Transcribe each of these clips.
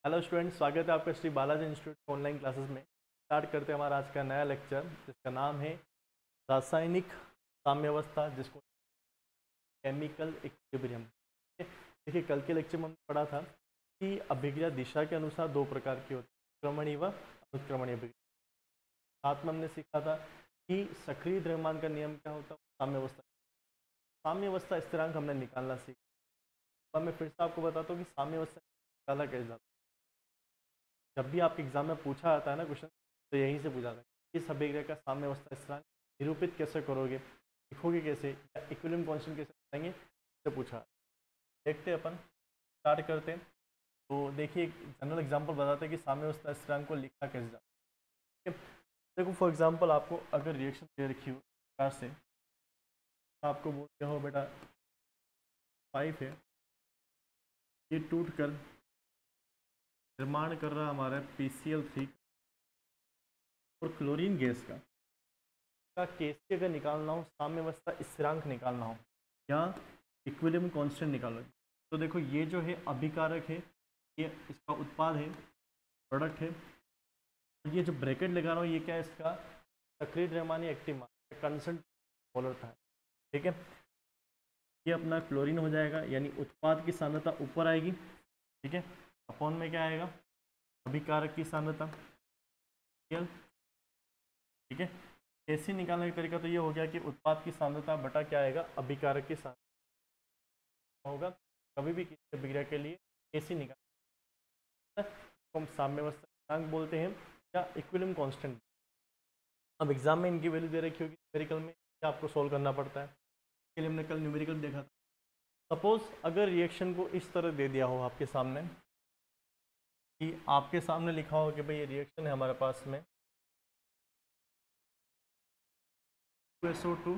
Hello students, स्वागत है आपका Shri Balaji institute online classes में। स्टार्ट करते हैं हमारा आज का नया लेक्चर, जिसका नाम है रासायनिक साम्यावस्था, जिसको केमिकल इक्विलिब्रियम। देखिए, कल के लेक्चर में हमने पढ़ा था कि अभिक्रिया दिशा के अनुसार दो प्रकार की होती है, क्रमणीय व अनुक्रमणीय अभिक्रिया। साथ में हमने सीखा था कि सक्रिय द्रव्यमान का नियम क्या होता है, साम्यावस्था। साम्यावस्था स्थिरांक हमने निकालना सीखा। अब मैं फिर से आपको बताता हूँ कि साम्यावस्था निकाला कैसे जाता है। जब भी आपके एग्जाम में पूछा जाता है ना क्वेश्चन, तो यहीं से पूछा जाता है इस अभिक्रिया का साम्यावस्था स्थिरांक निरूपित कैसे करोगे, लिखोगे कैसे, या इक्विलिब्रियम कांस्टेंट कैसे बताएंगे, इससे पूछा। देखते हैं अपन, स्टार्ट करते हैं। तो देखिए, एक जनरल एग्जांपल बताते हैं कि साम्यावस्था स्थिरांक को लिखा कैसे जाता है। ठीक है? देखो, फॉर एग्जांपल आपको अगर रिएक्शन दे रखी हो प्रकार से, आपको बोलते हो बेटा 5 है, ये टूट कर निर्माण कर रहा हमारा PCl3 और क्लोरीन गैस का केसी अगर निकालना हो, साम्यावस्था स्थिरांक निकालना हो या इक्विलिब्रियम कांस्टेंट निकालना हो, तो देखो ये जो है अभिकारक है, ये इसका उत्पाद है, प्रोडक्ट है। ये जो ब्रैकेट लगा रहा हूँ, ये क्या है, इसका सक्रिय द्रव्यमान या एक्टिव मान, कंसंट मोलर था। ठीक है, ये अपना क्लोरीन हो जाएगा, यानी उत्पाद की सांद्रता ऊपर आएगी। ठीक है, अपॉन में क्या आएगा, अभिकारक की सांद्रता। ठीक है, कैसे निकालने का तरीका तो ये हो गया कि उत्पाद की सांद्रता बटा क्या आएगा, अभिकारक की सांद्रता होगा। कभी भी किसी अभिक्रिया के लिए कैसे निकाल, तो हम साम्यावस्था स्थिरांक बोलते हैं या इक्विलिब्रियम कांस्टेंट। अब एग्जाम में इनकी वैल्यू दे रखी होगी, न्यूमेरिकल में क्या आपको सोल्व करना पड़ता है, इसके लिए हमने कल न्यूमेरिकल देखा था। सपोज अगर रिएक्शन को इस तरह दे दिया हो आपके सामने, कि आपके सामने लिखा हो कि भाई ये रिएक्शन है हमारे पास में, 2SO2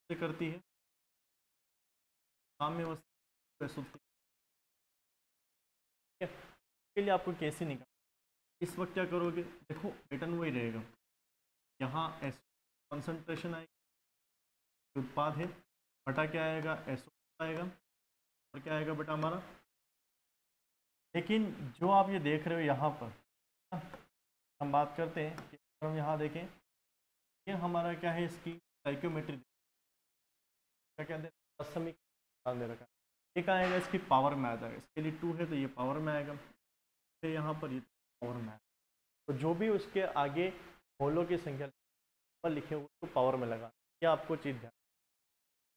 से करती है साम्यावस्था 2SO3। के लिए आपको कैसे निकाल, इस वक्त क्या करोगे, देखो पैटर्न वही रहेगा। यहाँ एस कंसंट्रेशन आएगा, उत्पाद है, बटा क्या आएगा, SO आएगा, और क्या आएगा बेटा हमारा। लेकिन जो आप ये देख रहे हो यहाँ पर, हम बात करते हैं कि अगर हम यहाँ देखें, ये हमारा क्या है, इसकी स्टोइकियोमेट्री क्या कहते हैं, समीकरण दे रखा है। एक आएगा इसकी पावर में आ जाएगा, इसके लिए 2 है तो ये पावर में आएगा, फिर यहाँ पर ये पावर में आएगा। तो जो भी उसके आगे मोलों की संख्या पर लिखे हुए उसको पावर में लगा, क्या आपको चीज़ ध्यान।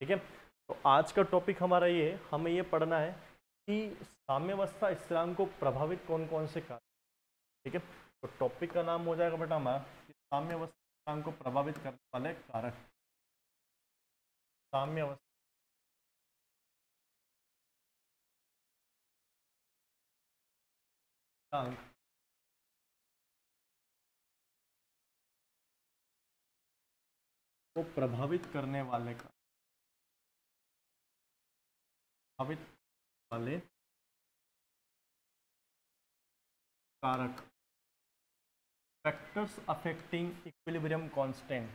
ठीक है, तो आज का टॉपिक हमारा ये है, हमें ये पढ़ना है कि साम्यावस्था स्थिरांक को प्रभावित कौन कौन से कारक। ठीक है, तो टॉपिक का नाम हो जाएगा बेटा हमारा कि साम्यावस्था स्थिरांक को प्रभावित करने वाले कारक। साम्यावस्था स्थिरांक को प्रभावित करने वाले प्रभावित वाले कारक, फैक्टर्स अफेक्टिंग इक्विलिब्रियम कांस्टेंट।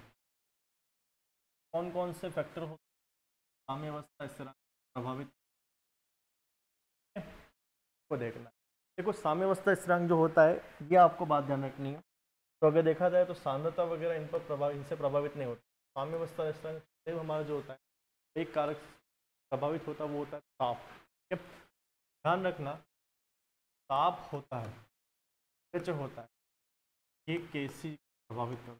कौन कौन से फैक्टर होते हैं साम्यावस्था स्थिरांक प्रभावित को देखना है। देखो, साम्यावस्था स्थिरांक जो होता है, ये आपको बात ध्यान रखनी है। तो अगर देखा जाए तो सांद्रता वगैरह इन पर इनसे प्रभावित नहीं होता। साम्यावस्था स्थिरांक सिर्फ हमारा जो होता है, एक कारक प्रभावित होता है, वो होता है ताप। ठीक है, ध्यान रखना, ताप होता है, टेम्परेचर होता है, ये कैसी प्रभावित कर।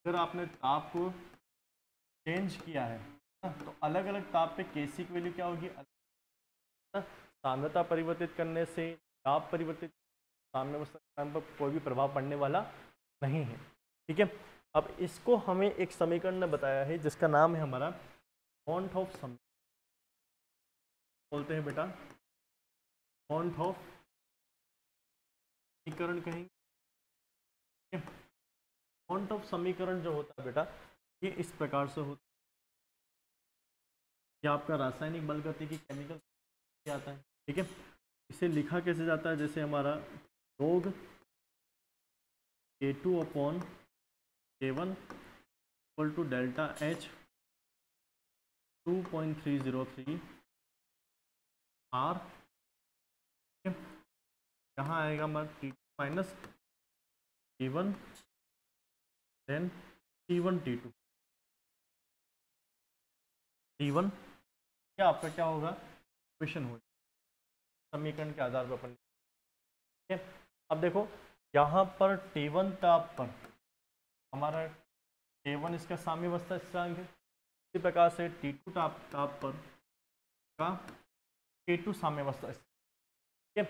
अगर आपने ताप को चेंज किया है तो अलग अलग ताप पे केसी की वैल्यू क्या होगी, सांद्रता परिवर्तित करने से ताप परिवर्तित, साम्यावस्था स्थिरांक पर कोई भी प्रभाव पड़ने वाला नहीं है। ठीक है, अब इसको हमें एक समीकरण ने बताया है, जिसका नाम है हमारा मॉन्ट ऑफ समीकरण, बोलते हैं बेटा मॉन्ट ऑफ समीकरण कहेंगे। मॉन्ट ऑफ समीकरण जो होता है बेटा, ये इस प्रकार से होता है। ये आपका रासायनिक बल गतिकी केमिकल आता है। ठीक है, इसे लिखा कैसे जाता है, जैसे हमारा log K2 upon K1 equal to delta H 2.303 R, यहाँ आएगा हमारा T2 minus T1 then T1 T2 T1 क्या आपका क्या होगा इक्वेशन हो समीकरण के आधार पर अपन, ठीक है। अब देखो यहाँ पर T1 ताप पर हमारा T1 इसका साम्यावस्था स्थिरांक है, इसी प्रकार से T2 ताप पर का T2 साम्यावस्था, ठीक है।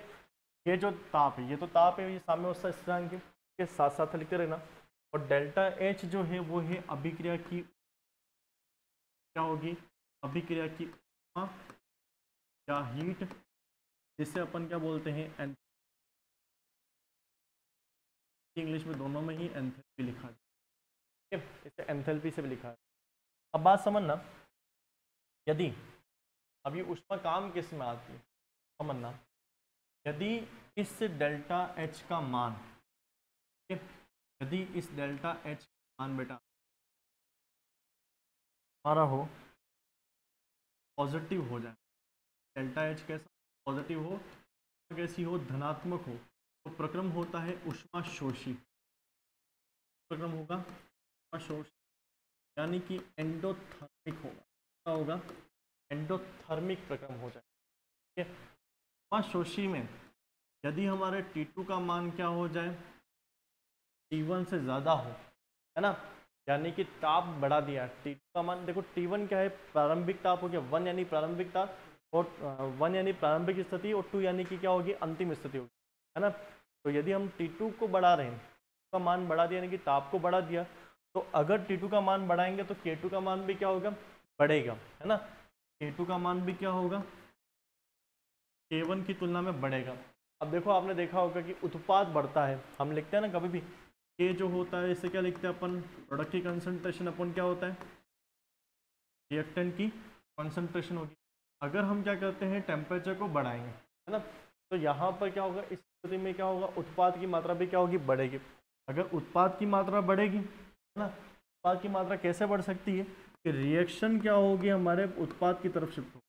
ये जो ताप है, ये तो ताप है, ये साम्यावस्था स्थिरांक है, के साथ साथ लिखते रहना। और डेल्टा एच जो है वो है अभिक्रिया की, क्या होगी, अभिक्रिया की ऊष्मा या हीट, जिसे अपन क्या बोलते हैं एंथैल्पी, इंग्लिश में दोनों में ही एंथैल्पी लिखा है, ठीक है, इसे एंथैल्पी से भी लिखा है। अब बात समझना, यदि अब ये ऊष्मा काम किस में आती है समझना, यदि इस डेल्टा एच का मान, ठीक है, यदि इस डेल्टा एच का मान बेटा हमारा हो पॉजिटिव हो जाए, डेल्टा एच कैसा पॉजिटिव हो, कैसी हो, धनात्मक हो, तो प्रक्रम होता है ऊष्मा शोषी, प्रक्रम होगा ऊष्मा शोषी, यानी कि एंडोथर्मिक होगा, क्या होगा, एंडोथर्मिक प्रक्रम हो जाए, ठीक है। ऊष्मा शोषी में यदि हमारे T2 का मान क्या हो जाए, T1 से ज़्यादा हो, है ना, यानी कि ताप बढ़ा दिया, T2 का मान देखो, T1 क्या है, प्रारंभिक ताप हो गया 1 यानी प्रारंभिक ताप, और 1 यानी प्रारंभिक स्थिति, और 2 यानी कि क्या होगी, अंतिम स्थिति होगी, है ना। तो यदि हम T2 को बढ़ा रहे हैं, का मान बढ़ा दिया, यानी कि ताप को बढ़ा दिया, तो अगर T2 का मान बढ़ाएंगे तो K2 का मान भी क्या होगा, बढ़ेगा, है ना। K2 का मान भी क्या होगा, K1 की तुलना में बढ़ेगा। अब देखो आपने देखा होगा कि उत्पाद बढ़ता है, हम लिखते हैं ना कभी भी, K जो होता है इसे क्या लिखते हैं अपन, प्रोडक्ट की कंसंट्रेशन अपन क्या होता है, रिएक्टेंट की कंसंट्रेशन होगी। अगर हम क्या करते हैं, टेम्परेचर को बढ़ाएंगे, है ना, तो यहाँ पर क्या होगा, इस स्थिति में क्या होगा, उत्पाद की मात्रा भी क्या होगी, बढ़ेगी। अगर उत्पाद की मात्रा बढ़ेगी, है ना, उत्पाद की मात्रा कैसे बढ़ सकती है, कि रिएक्शन क्या होगी, हमारे उत्पाद की तरफ शिफ्ट होगी,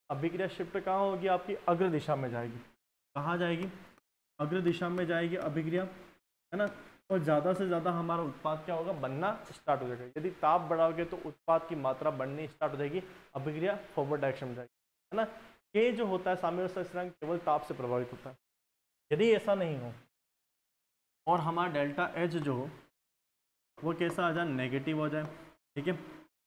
अभिक्रिया शिफ्ट कहाँ होगी, आपकी अग्र दिशा में जाएगी, कहाँ जाएगी, अग्र दिशा में जाएगी अभिक्रिया, है ना। और ज़्यादा से ज़्यादा हमारा उत्पाद क्या होगा, बनना स्टार्ट हो जाएगा। यदि ताप बढ़ाओगे तो उत्पाद की मात्रा बढ़नी स्टार्ट हो जाएगी, अभिक्रिया फॉरवर्ड डायरेक्शन में जाएगी, है ना। के जो होता है साम्यावस्था स्थिरांक केवल ताप से प्रभावित होता है। यदि ऐसा नहीं हो और हमारा डेल्टा एच जो हो वो कैसा आ जाए, नेगेटिव हो जाए, ठीक है,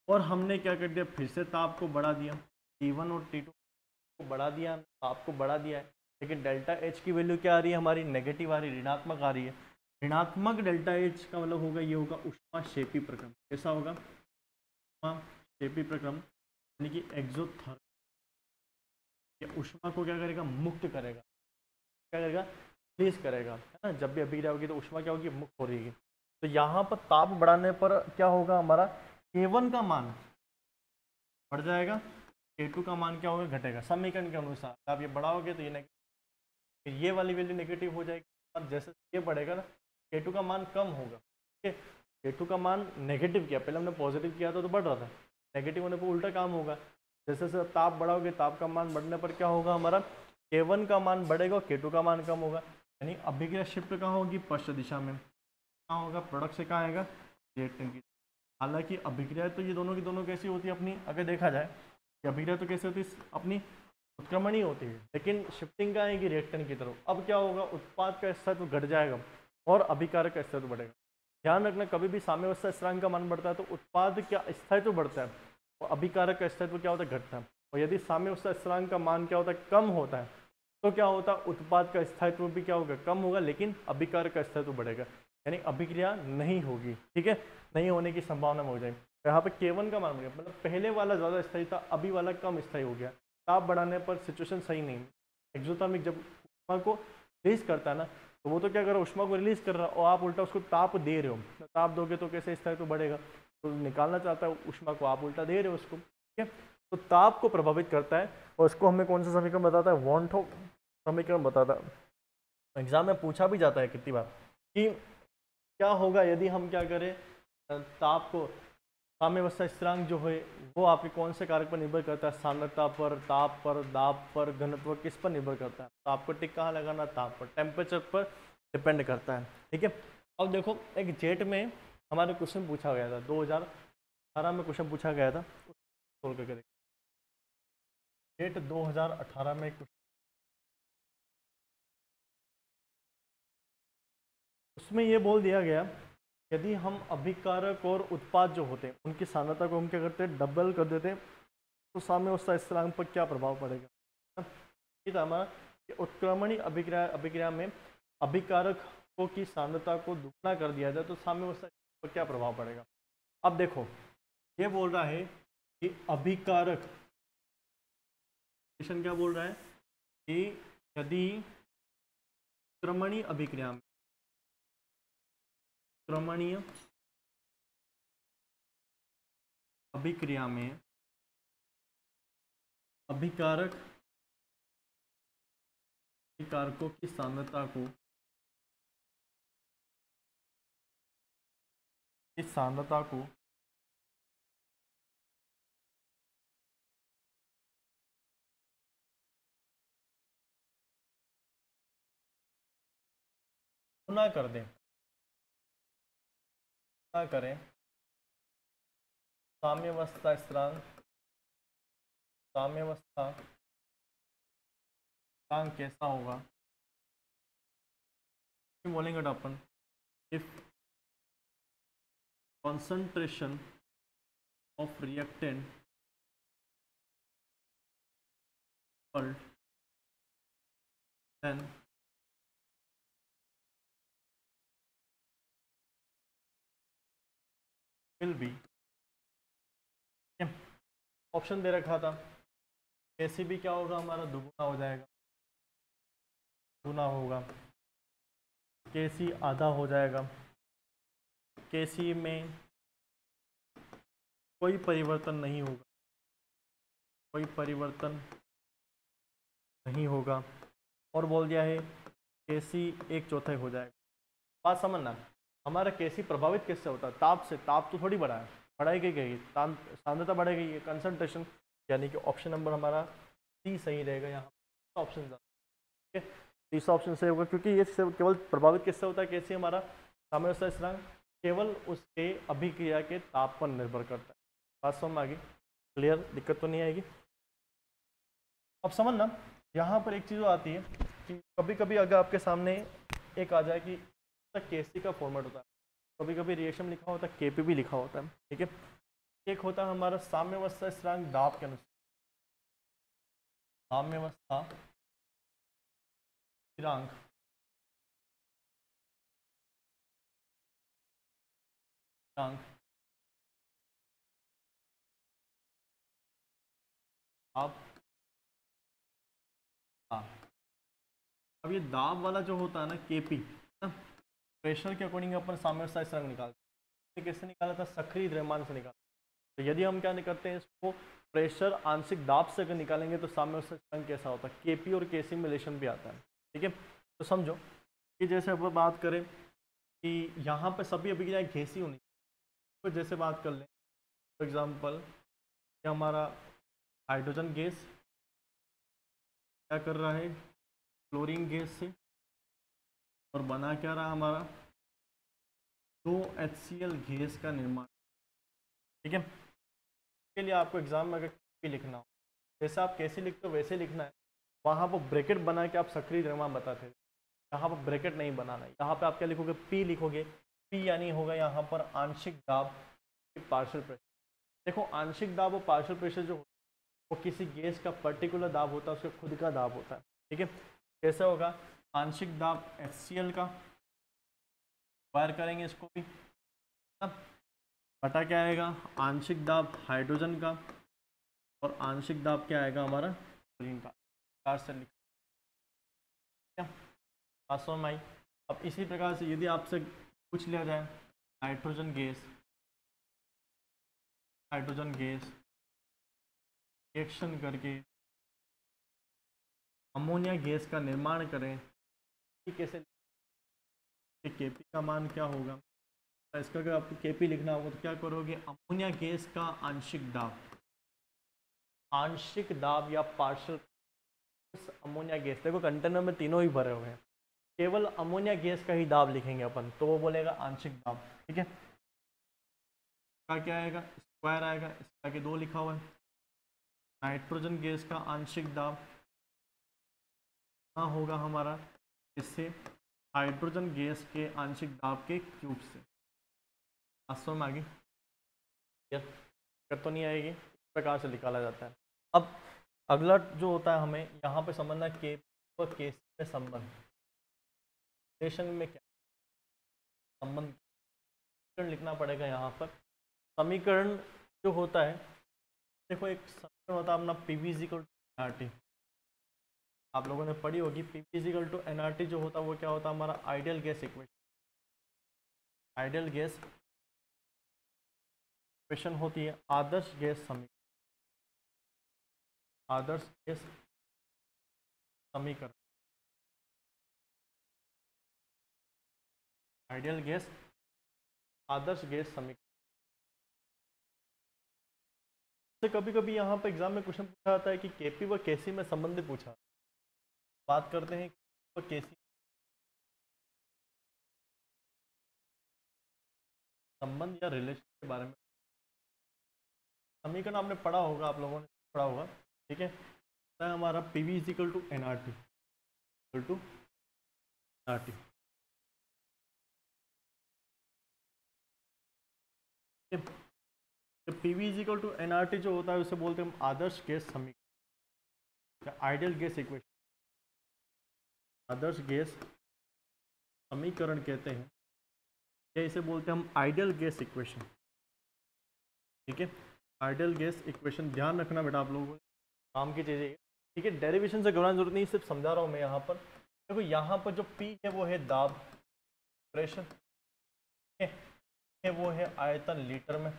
और हमने क्या कर दिया, फिर से ताप को बढ़ा दिया, T1 और T2 को बढ़ा दिया, ताप को बढ़ा दिया है, लेकिन डेल्टा एच की वैल्यू क्या आ रही है, हमारी नेगेटिव आ रही है, ऋणात्मक आ रही है। ऋणात्मक डेल्टा एच का मतलब होगा, ये होगा ऊष्माक्षेपी प्रक्रम। कैसा होगा, ऊष्माक्षेपी प्रक्रम, यानी कि एक्सोथर्मिक, ऊष्मा को क्या करेगा, मुक्त करेगा, क्या करेगा, रिलीज करेगा, है ना। जब भी अभिक्रिया होगी तो ऊष्मा क्या होगी, मुक्त हो रही है। तो यहाँ पर ताप बढ़ाने पर क्या होगा, हमारा K1 का मान बढ़ जाएगा, K2 का मान क्या होगा, घटेगा। समीकरण के अनुसार आप ये बढ़ाओगे तो ये वाली वैल्यू नेगेटिव हो जाएगी, और जैसे ये बढ़ेगा ना, K2 का मान कम होगा, ठीक है। K2 का मान नेगेटिव किया, पहले हमने पॉजिटिव किया था तो बढ़ रहा था, नेगेटिव होने पर उल्टा काम होगा। जैसे जैसे ताप बढ़ाओगे, ताप का मान बढ़ने पर क्या होगा, हमारा K1 का मान बढ़ेगा और K2 का मान कम होगा, यानी अभिक्रिया शिफ्ट कहाँ होगी, पश्चिम दिशा में, कहाँ होगा, प्रोडक्ट से कहाँ आएगा, रिएक्टेंट की। हालांकि अभिक्रिया तो ये दोनों की दोनों कैसी होती है अपनी, अगर देखा जाए कि अभिक्रिया तो कैसे होती है अपनी, उत्क्रमणीय होती है, लेकिन शिफ्टिंग का आएगी रिएक्टेंट की तरफ। अब क्या होगा, उत्पाद का स्थिरत्व घट जाएगा और अभिकारक का स्थिरत्व बढ़ेगा। ध्यान रखना, कभी भी साम्यावस्था स्थिरांक का मान बढ़ता है तो उत्पाद का स्थायित्व बढ़ता है और अभिकारक का स्थायित्व क्या होता है, घटता है। और यदि साम्यावस्था स्थिरांक का मान क्या होता है, कम होता है, तो क्या होता है, उत्पाद का स्थायित्व भी क्या होगा, कम होगा, लेकिन अभिकारक का स्थायित्व बढ़ेगा, यानी अभिक्रिया नहीं होगी, ठीक है, नहीं होने की संभावना हो जाएगी। यहाँ पे K1 का मान बढ़ गया, मतलब पहले वाला ज़्यादा स्थायी था, अभी वाला कम स्थायी हो गया। ताप बढ़ाने पर सिचुएशन सही नहीं। एक्सोथर्मिक जब ऊष्मा को रिलीज करता है ना, तो वो तो क्या कर रहा है, ऊष्मा को रिलीज कर रहा है और आप उल्टा उसको ताप दे रहे हो। ताप दोगे तो कैसे स्थायित्व बढ़ेगा, तो निकालना चाहता है ऊष्मा को, आप उल्टा दे रहे हो उसको, ठीक है। तो ताप को प्रभावित करता है और इसको हमें कौन सा समीकरण बताता है, वॉन-थॉप समीकरण बताता है। एग्जाम में पूछा भी जाता है कितनी बार कि क्या होगा यदि हम क्या करें, ताप को साम्यावस्था स्थिरांक जो है वो आपके कौन से कारक पर निर्भर करता है? सांद्रता पर, ताप पर, दाब पर, घनत्व, किस पर निर्भर करता है? तो आपको टिक कहाँ लगाना? ताप पर, टेम्परेचर पर डिपेंड करता है। ठीक है, अब देखो एक जेट में हमारे क्वेश्चन पूछा गया था, 2018 में क्वेश्चन पूछा गया था, सोल्व करके देखो। जेट 2018 में उसमें ये बोल दिया गया, यदि हम अभिकारक और उत्पाद जो होते हैं उनकी सांद्रता को हम क्या करते हैं? डबल कर देते हैं, तो साम्यावस्था स्थिरांक पर क्या प्रभाव पड़ेगा? ये था हमारा कि उत्क्रमणीय अभिक्रिया में अभिकारकों की सांद्रता को दुगना कर दिया जाए तो साम्यावस्था पर क्या प्रभाव पड़ेगा? अब देखो ये बोल रहा है कि अभिकारक क्या बोल रहा है कि यदि क्रमणीय अभिक्रिया में अभिकारकों की सांद्रता को गुना कर दें, गुना करें साम्यावस्था स्थिरांक कैसा होगा? बोलेंगे अपन, if concentration of reactant then will be, option दे रखा था, कैसी भी क्या होगा हमारा? दुगुना हो जाएगा, गुना होगा, केसी आधा हो जाएगा, केसी में कोई परिवर्तन नहीं होगा, और बोल दिया है केसी 1/4 हो जाएगा। बात समझना, हमारा केसी प्रभावित किससे होता है? ताप से। ताप तो थोड़ी बढ़ा है, बढ़ाई गई, सांद्रता बढ़ाई गई है, कंसंट्रेशन, यानी कि ऑप्शन नंबर हमारा सी सही रहेगा। यहाँ ऑप्शन ठीक है, तीसरा ऑप्शन सही होगा, क्योंकि ये केवल प्रभावित किससे होता है? कैसे हमारा साम्यावस्था स्थिरांक केवल उसके अभिक्रिया के ताप पर निर्भर करता है। बात समझ में आ गई? क्लियर? दिक्कत तो नहीं आएगी? अब समझना, यहाँ पर एक चीज़ आती है कि कभी कभी अगर आपके सामने एक आ जाए कि केसी का फॉर्मेट होता है, कभी कभी रिएक्शन में लिखा होता है, केपी भी लिखा होता है। ठीक है, एक होता है हमारा साम्यावस्था स्थिरांक दाब के अनुसार, साम्यावस्था स्थिरांक दाब। हाँ, अब ये दाब वाला जो होता है ना, केपी, प्रेशर के अकॉर्डिंग अपन साम्यावस्था स्थिरांक निकालते हैं। कैसे निकाला था? सक्रिय द्रव्यमान से निकाला। तो यदि हम क्या करते हैं, इसको प्रेशर आंशिक दाब से अगर निकालेंगे तो साम्यावस्था स्थिरांक कैसा होता है? केपी और केसी में रिलेशन भी आता है। ठीक है, तो समझो कि जैसे अब बात करें कि यहाँ पे सभी अभिक्रियाएं गैसीय होनी, तो जैसे बात कर लें फॉर एग्जांपल, ये हमारा हाइड्रोजन गैस क्या कर रहा है? क्लोरीन गैस से, और बना क्या रहा हमारा? 2HCl गैस का निर्माण। ठीक है, इसके लिए आपको एग्जाम में अगर भी लिखना हो, जैसे आप कैसे लिखते हो वैसे लिखना है। वहाँ पर ब्रैकेट बना के आप सक्रिय द्रव्यमान बताते थे, यहाँ पर ब्रैकेट नहीं बनाना है। यहाँ पे आप क्या लिखोगे? पी लिखोगे। पी यानी होगा यहाँ पर आंशिक दाब, पार्शियल प्रेशर। देखो आंशिक दाब और पार्शियल प्रेशर जो वो किसी गैस का पर्टिकुलर दाब होता है, उसका खुद का दाब होता है। ठीक है, कैसे होगा? आंशिक दाब HCl का, वायर करेंगे इसको भी, बटा क्या आएगा? आंशिक दाब हाइड्रोजन का, और आंशिक दाब क्या आएगा हमारा? क्लोरीन का। चार से लिखा पासों में आई। अब इसी प्रकार से यदि आपसे पूछ लिया जाए हाइड्रोजन गैस रिएक्शन करके अमोनिया गैस का निर्माण करें, कैसे? केपी का मान क्या होगा? इसका अगर आपको केपी लिखना होगा तो क्या करोगे, अमोनिया गैस का आंशिक दाब, आंशिक दाब या पार्शियल अमोनिया गैस, देखो कंटेनर में तीनों ही भरे हुए हैं, केवल अमोनिया गैस का ही दाब लिखेंगे अपन, तो वो बोलेगा आंशिक दाब। ठीक है, का क्या आएगा, स्क्वायर आएगा, इसका के 2 लिखा हुआ है। नाइट्रोजन गैस का आंशिक दाब ना होगा हमारा इससे हाइड्रोजन गैस के आंशिक दाब के क्यूब से। वास्तव में आगे तो नहीं आएगी, इस प्रकार से निकाला जाता है। अब अगला जो होता है हमें यहाँ पे समझना के और केस में संबंध, रिलेशन में क्या संबंध लिखना पड़ेगा यहाँ पर। समीकरण जो होता है, देखो एक समीकरण होता है अपना पीवी इक्वल टू एनआरटी, आप लोगों ने पढ़ी होगी। पीवी इक्वल टू एनआरटी जो होता है वो क्या होता है हमारा ideal gas equation, ideal gas equation होती है आदर्श गैस समीकरण, आदर्श गैस समीकरण, आइडियल गैस आदर्श गैस समीकरण। तो कभी कभी यहाँ पर एग्जाम में क्वेश्चन पूछा जाता है कि केपी व केसी में संबंध पूछा। बात करते हैं केपी व केसी संबंध या रिलेशन के बारे में। समीकरण आपने पढ़ा होगा, आप लोगों ने पढ़ा होगा। ठीक है, हमारा PV is equal to NRT, equal to NRT. PV is equal to NRT जो होता है उसे बोलते हैं हम आदर्श गैस समीकरण, आइडियल गैस इक्वेशन, आदर्श गैस समीकरण कहते हैं, या इसे बोलते हैं हम आइडियल गैस इक्वेशन। ठीक है, आइडियल गैस इक्वेशन ध्यान रखना बेटा आप लोगों को, काम की चीज़ें। ठीक है, डेरिवेशन से घबराने जरूरत नहीं, सिर्फ समझा रहा हूँ मैं यहाँ पर। देखो यहाँ पर जो पी है वो है दाब, प्रेशर, है वो है आयतन लीटर में,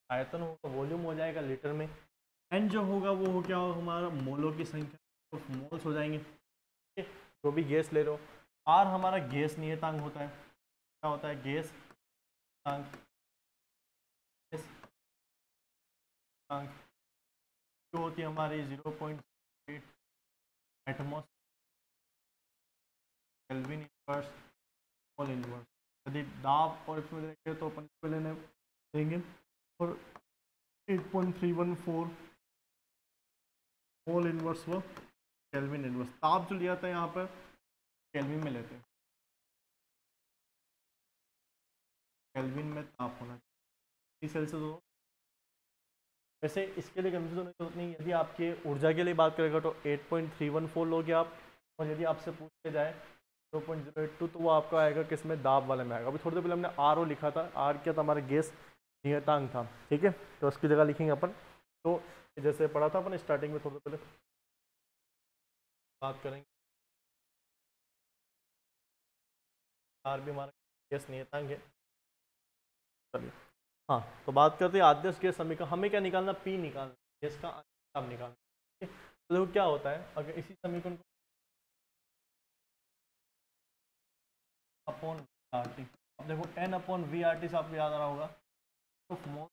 आयतन होगा वॉल्यूम हो जाएगा लीटर में। एन जो होगा वो हो क्या होगा हमारा मोलों की संख्या, तो मोल्स हो जाएंगे। ठीक है, जो भी गैस ले लो। आर हमारा गैस नियतांक होता है, क्या होता है गैस नियतांक, गैस नियतांक जो होती है हमारी 0.8 atmosphere kelvin inverse mole inverse. यदि दाब और इसमें देखें तो अपन इसको लेने देंगे और 8.314 मोल इनवर्स व केल्विन इनवर्स। ताप जो लिया था यहाँ पर केल्विन में लेते हैं, केल्विन में ताप होना चाहिए, सेल्सियस हो। वैसे इसके लिए कंफ्यूजन होने की जरूरत नहीं, यदि आपके ऊर्जा के लिए बात करेगा तो 8.314 लोगे आप, और यदि आपसे पूछे जाए 0.082 तो वो आपका आएगा किसमें, दाब वाले में आएगा। अभी थोड़ी देर पहले हमने आर ओ लिखा था, आर क्या था हमारा गैस नियतांक था। ठीक है, तो उसकी जगह लिखेंगे अपन, तो जैसे पढ़ा था अपन स्टार्टिंग में, थोड़ी देर पहले बात करेंगे। आर भी हमारा गैस नियतांक है। चलिए हाँ, तो बात करते हैं आदर्श गैस समीकरण। हमें क्या निकालना, पी निकालना, गैस का दाब निकालना। ठीक है, तो देखो क्या होता है अगर इसी समीकरण को अपॉन आर टी, अब देखो n upon V R T से आपको याद आ रहा होगा, तो मोल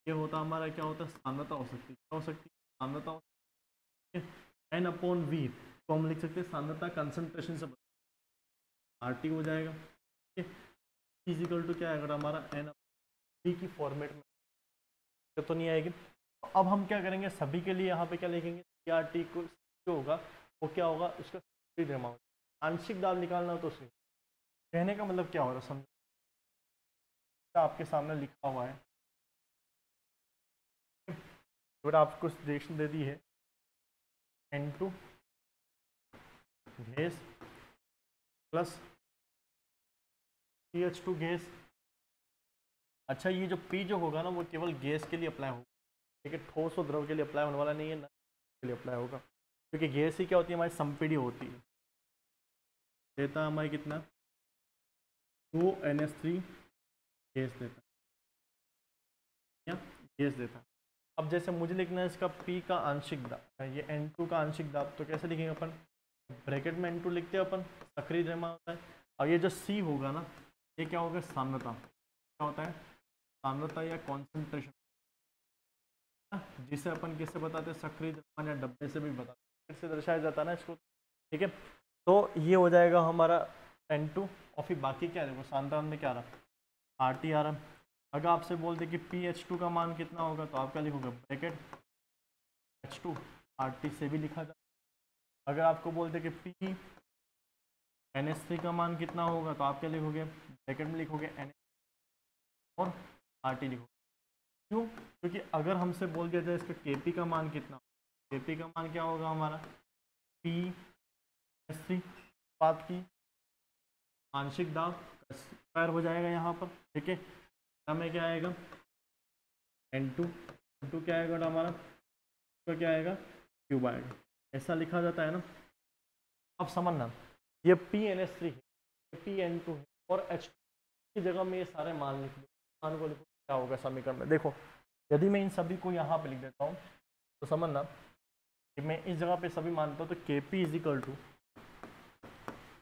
ये होता हमारा क्या होता है सांद्रता हो सकती है, क्या हो सकती है सांद्रता हो सकती है। एन अपॉन वी तो हम लिख सकते हैं सांद्रता कंसंट्रेशन से आर टी हो जाएगा। ठीक है, इजिकल टू क्या आएगा हमारा एन वी की फॉर्मेट में, तो नहीं आएगी। तो अब हम क्या करेंगे, सभी के लिए यहाँ पे क्या लिखेंगे, सी आर टी को जो होगा वो क्या होगा, उसका अमाउंट, आंशिक दाब निकालना हो तो उसमें कहने का मतलब क्या हो रहा है समझो, आपके सामने लिखा हुआ है, अगर आपको डायरेक्शन दे दी है N2 gas plus CH2 gas. अच्छा, ये जो P जो होगा ना वो केवल गैस के लिए अप्लाई होगा, ठीक है, ठोस और द्रव के लिए अप्लाई होने वाला नहीं है ना, के लिए अप्लाई होगा, क्योंकि गैस ही क्या होती है हमारी संपीड़ी होती है। देता है हमारी कितना 2NH3 गैस देता है, गैस देता है। अब जैसे मुझे लिखना है इसका P का आंशिक दाब, ये N2 का आंशिक दाब, तो कैसे लिखेंगे अपन, ब्रैकेट में N2 लिखते हैं अपन, सक्रिय जमा होता है, और ये जो C होगा ना, ये क्या होगा, सांद्रता। क्या होता है, सांद्रता या कॉन्सेंट्रेशन, जिसे अपन किससे बताते हैं, सक्रिय द्रव्यमान या डब्बे से भी बताते हैं, इससे दर्शाया जाता है ना इसको। ठीक है, तो ये हो जाएगा हमारा N2। और फिर बाकी क्या है, देखो सांद्रता में क्या रहा, RT आ रहा। अगर आपसे बोल दे कि PH2 का मान कितना होगा, तो आप क्या लिखोगे, ब्रैकेट H2 RT से भी लिखा जाता। अगर आपको बोलते कि NH3 का मान कितना होगा, तो आप क्या लिखोगे, ब्रैकेट में लिखोगे NH और RT लिखोगे। क्यों, क्योंकि अगर हमसे बोल दिया जाए इसका KP का मान कितना, KP का मान क्या होगा हमारा, PH3 उत्पाद की आंशिक दाब स्क्वायर हो जाएगा यहाँ पर। ठीक है, हमें क्या आएगा, N2 क्या आएगा हमारा, तो क्या आएगा, क्यूब आएगा। ऐसा लिखा जाता है ना। अब समझना, ये PNH3 है, PN2 है, और H2 की जगह में ये सारे मान लिख दो। मान को लिखो, क्या होगा समीकरण में, देखो यदि मैं इन सभी को यहाँ पे लिख देता हूँ, तो समझना कि मैं इस जगह पे सभी मानता हूँ, तो KP इज इक्वल टू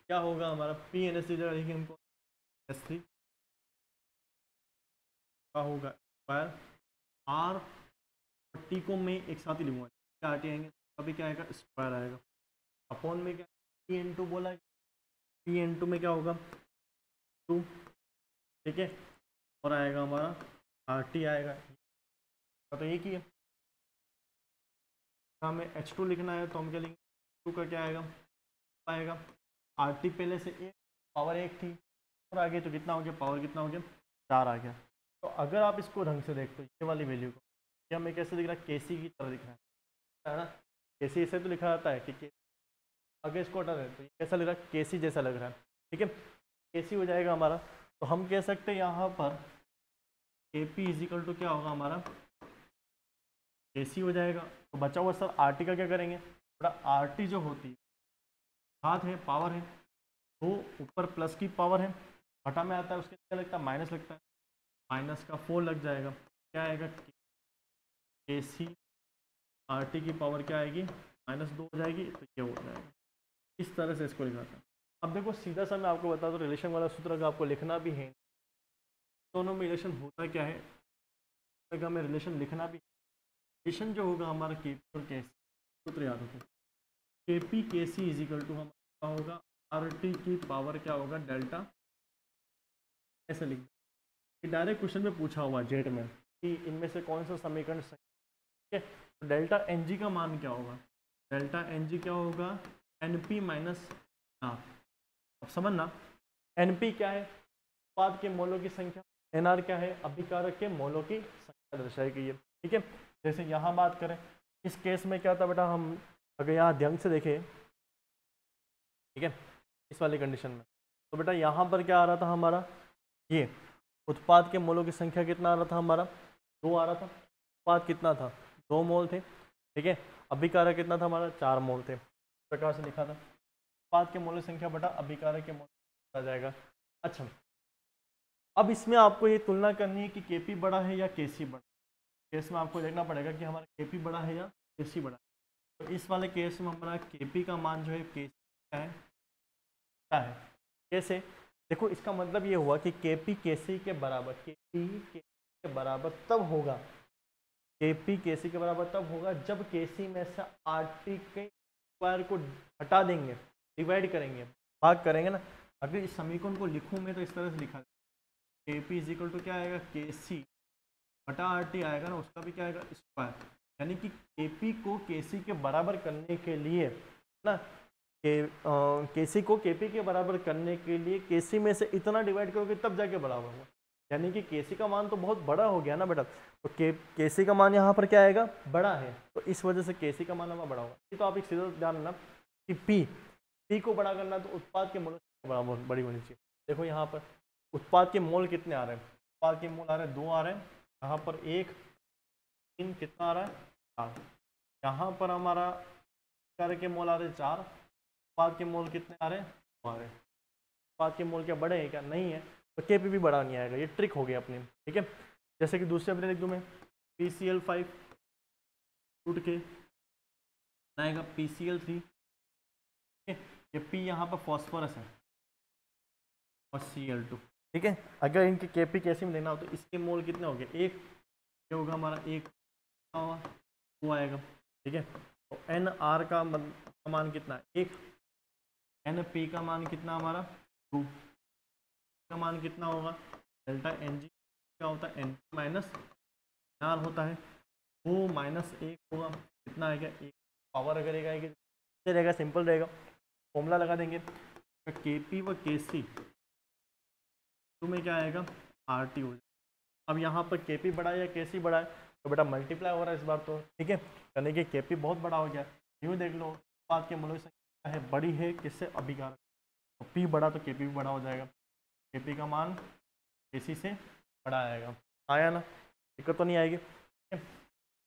क्या होगा हमारा, PNH3 जगह लिखेंगे हमको S3 का होगा स्क्वायर, R और T को मैं एक साथ ही लिखूंगा, क्या RT आएंगे, अभी क्या आएगा, स्क्वायर आएगा, अपॉन में क्या PN2 बोला है, PN2 में क्या होगा 2। ठीक है, और आएगा हमारा RT आएगा, तो एक ही है। हमें H2 लिखना है, तो हम क्या लिखेंगे, 2 का क्या आएगा RT पहले से एक, पावर 1 थी, और आगे तो कितना हो गया, पावर कितना हो गया, 4 आ गया। तो अगर आप इसको ढंग से देखते हो, ये वाली वैल्यू को, ये हमें कैसे दिख रहा है, KC की तरह दिख रहा है ना। KC इसे तो लिखा जाता है कि अगर इसको हटा दें तो ये कैसा लग रहा है, KC जैसा लग रहा है। ठीक है, KC हो जाएगा हमारा। तो हम कह सकते हैं यहाँ पर KP इज इक्वल टू क्या होगा हमारा, KC हो जाएगा। तो बचा हुआ सर RT का क्या करेंगे, थोड़ा RT जो होती है हाथ है, पावर है, तो ऊपर प्लस की पावर है, घटा में आता है उसके क्या लगता है, माइनस लगता है, माइनस का 4 लग जाएगा, क्या आएगा, KC RT की पावर क्या आएगी, -2 हो जाएगी, तो ये हो जाएगा। इस तरह से इसको लिखा था। अब देखो सीधा सा मैं आपको बता दूं, रिलेशन वाला सूत्र अगर आपको लिखना भी है, दोनों में रिलेशन होता क्या है, अगर हमें रिलेशन लिखना भी, रिलेशन जो होगा हमारा KP और KC, सूत्र याद रखो, KP KC is equal to हमारा होगा RT की पावर क्या होगा, डेल्टा। ऐसे लिख दो, डायरेक्ट क्वेश्चन में पूछा हुआ जेट में कि इनमें से कौन सा समीकरण सही है। तो डेल्टा NG का मान क्या होगा, डेल्टा NG क्या होगा, NP माइनस R। अब समझना, NP क्या है, उत्पाद के मोलों की संख्या, NR क्या है, अभिकारक के मोलों की संख्या दर्शाई गई है। ठीक है, जैसे यहाँ बात करें, इस केस में क्या था बेटा, हम अगर यहाँ ध्यान से देखें, ठीक है, इस वाली कंडीशन में, तो बेटा यहाँ पर क्या आ रहा था हमारा, ये उत्पाद के मोलों की संख्या कितना आ रहा था हमारा, 2 आ रहा था। उत्पाद कितना था, 2 मोल थे। ठीक है, अभिकारक कितना था हमारा, 4 मोल थे। इस प्रकार से लिखा था, उत्पाद के मोल की संख्या बटा अभिकारक के मोल आ जाएगा। अच्छा, अब इसमें आपको ये तुलना करनी है कि KP बड़ा है या KC बड़ा। केस में आपको देखना पड़ेगा कि हमारा KP बड़ा है या KC बड़ा है। तो इस वाले केस में हमारा KP का मान जो है KC क्या है, कैसे, देखो इसका मतलब ये हुआ कि KP KC के बराबर, KP KC के बराबर तब होगा, KP KC के बराबर तब होगा जब KC में से RT के स्क्वायर को हटा देंगे, डिवाइड करेंगे, भाग करेंगे ना। अगर इस समीकरण को लिखूँ मैं तो इस तरह से लिखा, KP इज इक्वल टू क्या आएगा, KC बटा RT आएगा ना, उसका भी क्या आएगा, स्क्वायर। यानी कि KP को KC के बराबर करने के लिए ना, KC को KP के बराबर करने के लिए KC में से इतना डिवाइड करोगे तब जाके बराबर होगा। यानी कि KC का मान तो बहुत बड़ा हो गया ना बेटा, तो KC का मान यहाँ पर क्या आएगा, बड़ा है, तो इस वजह से KC का मान हमारा बड़ा होगा। ये तो आप एक सीधा ध्यान रखना कि P को बड़ा करना तो उत्पाद के मोल बराबर बड़ी होनी चाहिए। देखो यहाँ पर उत्पाद के मोल कितने आ रहे हैं, उत्पाद के मोल आ रहे हैं 2 आ रहे हैं, यहाँ पर 1 3 कितना आ रहा है 4, यहाँ पर हमारा कार्य के मोल आ रहे हैं 4, उत्पाद के मोल कितने आ रहे हैं, आ रहे हैं। उत्पाद के मोल क्या बड़े हैं क्या, नहीं है, तो KP भी बड़ा नहीं आएगा। ये ट्रिक हो गई अपनी। ठीक है, जैसे कि दूसरे अपने लिख दूँ मैं, PCl5 टूट के आएगा PCl3। ठीक है, ये P यहाँ पर फॉस्फोरस है, और Cl2। ठीक है, अगर इनके Kp कैसे में लेना हो तो इसके मोल कितने हो गए, एक, ये होगा हमारा एक, वो आएगा। ठीक है, तो Nr का मान कितना है, एक, Np का मान कितना हमारा 2 का मान कितना होगा, डेल्टा Ng क्या होता है, Np माइनस Nr होता है, वो माइनस एक होगा, कितना आएगा एक, पावर अगर एक आएगी तो रहेगा, सिंपल रहेगा, फॉर्मूला लगा देंगे, Kp व Kc में क्या आएगा RT हो जाएगा। अब यहाँ पर Kp बड़ा है या Kc बड़ा है, तो बेटा मल्टीप्लाई हो रहा है इस बार तो। ठीक है, यानी कि Kp बहुत बड़ा हो गया, यूँ देख लो बात के मूल्य संख्या है बड़ी है किससे, अभिकारक, तो P बड़ा तो Kp भी बड़ा हो जाएगा, Kp का मान Kc से बड़ा आएगा, आया ना, दिक्कत तो नहीं आएगी।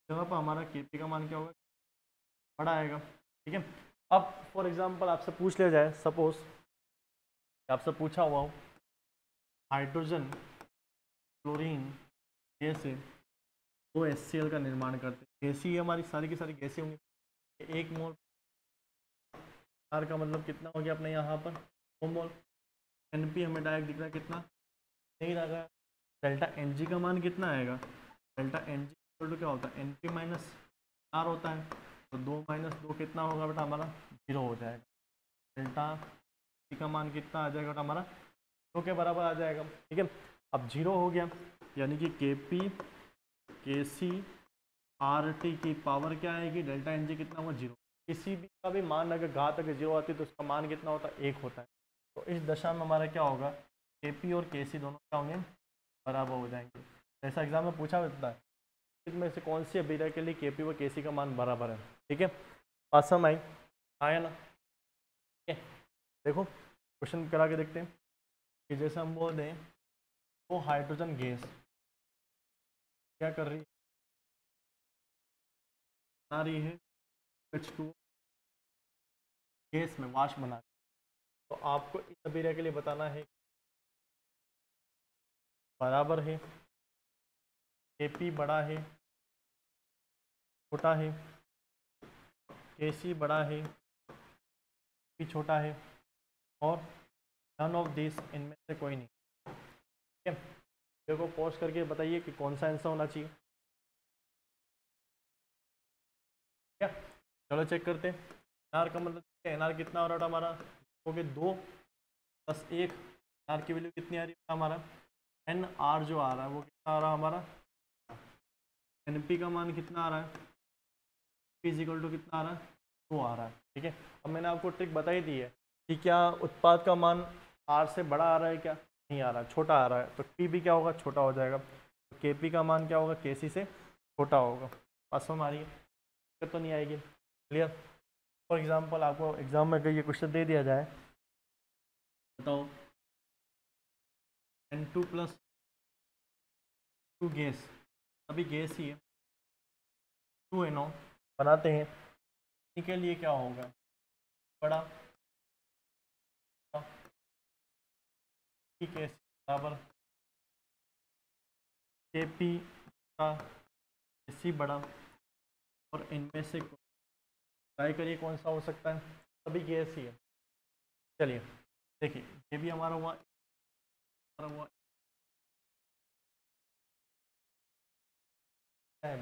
जहाँ पर हमारा Kp का मान क्या होगा, बड़ा आएगा। ठीक है, अब फॉर एग्जांपल आपसे पूछ लिया जाए, सपोज आपसे पूछा हुआ हो हाइड्रोजन क्लोरीन गैस से वो HCl का निर्माण करते हैं, गैसी हमारी सारी की सारी गैसें होंगी, एक मोल आर का मतलब कितना हो गया अपने यहाँ पर 2 मोल, Np हमें डायरेक्ट दिख रहा है कितना नहीं रहा है, डेल्टा Ng का मान कितना आएगा, डेल्टा Ng तो क्या होता है Np माइनस आर होता है, तो 2 माइनस 2 कितना होगा बेटा हमारा 0 हो जाएगा, डेल्टा G का मान कितना आ जाएगा बेटा हमारा 2 के बराबर आ जाएगा। ठीक है, अब 0 हो गया, यानी कि Kp Kc RT की पावर क्या आएगी, डेल्टा Ng कितना हुआ 0, किसी भी का भी मान अगर घात अगर 0 आती है तो उसका मान कितना होता है 1 होता है, तो इस दशा में हमारा क्या होगा, Kp और Kc दोनों क्या होंगे, बराबर हो जाएंगे। ऐसा एग्जाम में पूछा जाता है इसमें से कौन सी अभिक्रिया के लिए Kp व Kc का मान बराबर है। ठीक है, बात समझ आई, आया ना। ठीक है, देखो क्वेश्चन करा के देखते हैं कि जैसे हम बोल दें वो हाइड्रोजन गैस क्या कर रही है, बना रही है H2 गैस में वाष्प बना, तो आपको इस अभिक्रिया के लिए बताना है बराबर है, Kp बड़ा है छोटा है, Kc बड़ा है P छोटा है, और नन ऑफ दिस इनमें से कोई नहीं। ठीक है, देखो पॉज करके बताइए कि कौन सा आंसर होना चाहिए। ठीक है, चलो चेक करते हैं, एनआर का मतलब एनआर कितना हो रहा था हमारा, हो गया 2 + 1, एनआर की वैल्यू कितनी आ रही है हमारा, एन आर जो आ रहा है वो कितना आ रहा है हमारा, Np का मान कितना आ रहा है, P = कितना आ रहा है 2 आ रहा है। ठीक है, अब मैंने आपको ट्रिक बताई दी है कि क्या उत्पाद का मान R से बड़ा आ रहा है, क्या नहीं आ रहा है, छोटा आ रहा है, तो P भी क्या होगा, छोटा हो जाएगा, तो Kp का मान क्या होगा, Kc से छोटा होगा। बात समझ आ रही है, दिक्कत तो नहीं आएगी, क्लियर। फॉर एग्जांपल आपको एग्जाम में अगर ये क्वेश्चन दे दिया जाए, बताओ N2 + 2 गैस, अभी गैस ही है, 2NO बनाते हैं, के लिए क्या होगा, बड़ा ठीक है बराबर Kp का Kc बड़ा, और इनमें से ट्राई करिए कौन सा हो सकता है, सभी गैस ही है। चलिए देखिए, ये भी हमारा हुआ है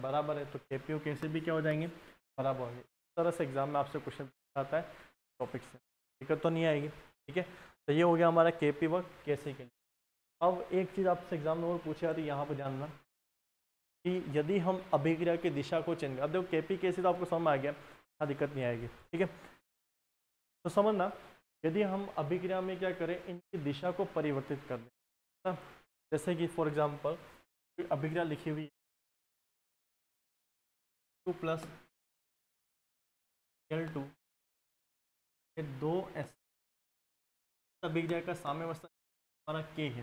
बराबर है, तो Kp और Kc भी क्या हो जाएंगे, बराबर होंगे। इस तरह से एग्जाम में आपसे क्वेश्चन आता है टॉपिक से, दिक्कत तो नहीं आएगी। ठीक है, तो ये हो गया हमारा Kp व Kc के लिए। अब एक चीज़ आपसे एग्जाम में और पूछी जाती है, यहाँ पर जानना कि यदि हम अभिक्रिया की दिशा को चेंज करें, अब देखो Kp Kc तो आपको समझ में आ गया, हाँ दिक्कत नहीं आएगी। ठीक है, तो समझना यदि हम अभिक्रिया में क्या करें, इनकी दिशा को परिवर्तित कर दें, जैसे कि फॉर एग्जांपल अभिक्रिया लिखी हुई 2 + L2 ये 2 S अभिक्रिया का साम्यावस्था हमारा K है,